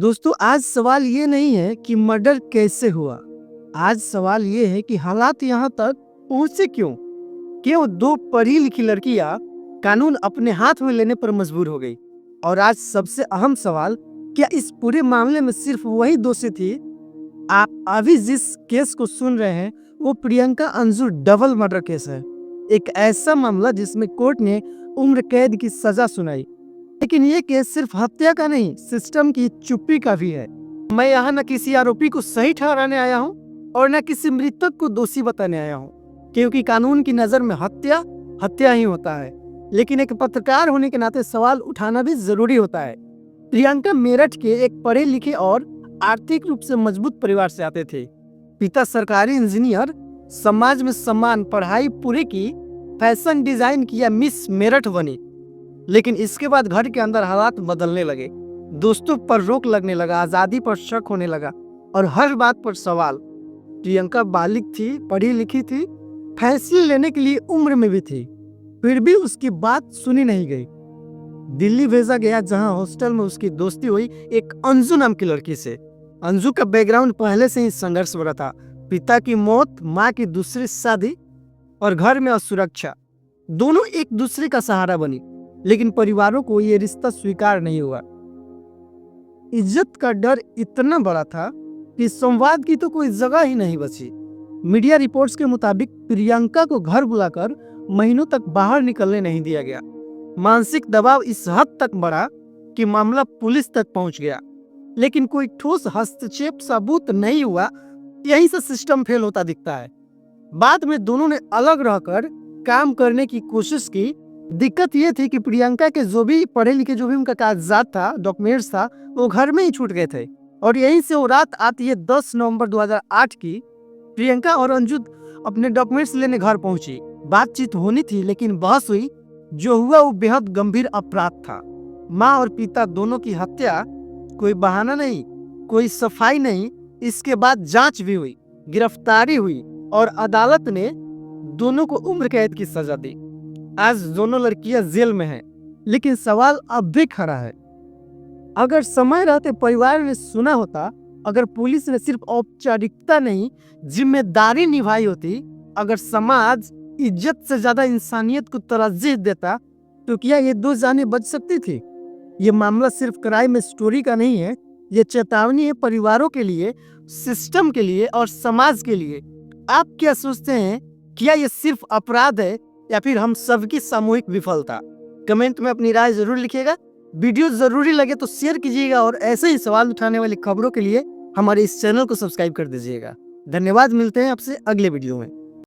दोस्तों आज सवाल ये नहीं है कि मर्डर कैसे हुआ। आज सवाल ये है कि हालात यहाँ तक पहुंचे क्यों। क्यों दो पढ़ी लिखी लड़कियां कानून अपने हाथ में लेने पर मजबूर हो गई। और आज सबसे अहम सवाल, क्या इस पूरे मामले में सिर्फ वही दोषी थी। आप अभी जिस केस को सुन रहे हैं वो Priyanka Anju double murder case है। एक ऐसा मामला जिसमें कोर्ट ने उम्र कैद की सजा सुनाई। लेकिन ये केस सिर्फ हत्या का नहीं, सिस्टम की चुप्पी का भी है। मैं यहाँ न किसी आरोपी को सही ठहराने आया हूँ और न किसी मृतक को दोषी बताने आया हूँ, क्योंकि कानून की नजर में हत्या हत्या ही होता है। लेकिन एक पत्रकार होने के नाते सवाल उठाना भी जरूरी होता है। प्रियंका मेरठ के एक पढ़े लिखे और आर्थिक रूप से मजबूत परिवार से आते थे। पिता सरकारी इंजीनियर, समाज में सम्मान, पढ़ाई पूरी की, फैशन डिजाइन किया, मिस मेरठ बनी। लेकिन इसके बाद घर के अंदर हालात बदलने लगे। दोस्तों पर रोक लगने लगा, आजादी पर शक होने लगा और हर बात पर सवाल। प्रियंका बालिग थी, पढ़ी लिखी थी, फैसले लेने के लिए उम्र में भी थी, फिर भी उसकी बात सुनी नहीं गई। दिल्ली भेजा गया, जहां हॉस्टल में उसकी दोस्ती हुई एक अंजू नाम की लड़की से। अंजू का बैकग्राउंड पहले से ही संघर्ष भरा था। पिता की मौत, माँ की दूसरी शादी और घर में असुरक्षा, दोनों एक दूसरे का सहारा बनी। लेकिन परिवारों को यह रिश्ता स्वीकार नहीं हुआ। इज्जत का डर इतना बड़ा था कि संवाद की तो कोई जगह ही नहीं बची। मीडिया रिपोर्ट्स के मुताबिक प्रियंका को घर बुलाकर महीनों तक बाहर निकलने नहीं दिया गया। मानसिक दबाव इस हद तक बढ़ा कि मामला पुलिस तक पहुंच गया। लेकिन कोई ठोस हस्तक्षेप सबूत नहीं हुआ। यहीं से सिस्टम फेल होता दिखता है। बाद में दोनों ने अलग रहकर काम करने की कोशिश की। दिक्कत ये थी कि प्रियंका के जो भी पढ़े लिखे, जो भी उनका कागजात था, डॉक्यूमेंट्स था, वो घर में ही छूट गए थे। और यहीं से वो रात आती है 10 नवंबर 2008 की। प्रियंका और अंजू अपने डॉक्यूमेंट्स लेने घर पहुंची। बातचीत होनी थी, लेकिन बहस हुई। जो हुआ वो बेहद गंभीर अपराध था। माँ और पिता दोनों की हत्या, कोई बहाना नहीं, कोई सफाई नहीं। इसके बाद जांच भी हुई, गिरफ्तारी हुई और अदालत ने दोनों को उम्र कैद की सजा दी। आज दोनों लड़कियां जेल में हैं। लेकिन सवाल अब भी खड़ा है, अगर समय रहते परिवार ने सुना होता, अगर पुलिस ने सिर्फ औपचारिकता नहीं जिम्मेदारी निभाई होती, अगर समाज इज्जत से ज्यादा इंसानियत को तरजीह देता, तो क्या ये दो जानें बच सकती थी। ये मामला सिर्फ क्राइम स्टोरी का नहीं है, ये चेतावनी है परिवारों के लिए, सिस्टम के लिए और समाज के लिए। आप क्या सोचते हैं, क्या ये सिर्फ अपराध है या फिर हम सबकी सामूहिक विफलता? कमेंट में अपनी राय जरूर लिखिएगा। वीडियो जरूरी लगे तो शेयर कीजिएगा और ऐसे ही सवाल उठाने वाली खबरों के लिए हमारे इस चैनल को सब्सक्राइब कर दीजिएगा। धन्यवाद, मिलते हैं आपसे अगले वीडियो में।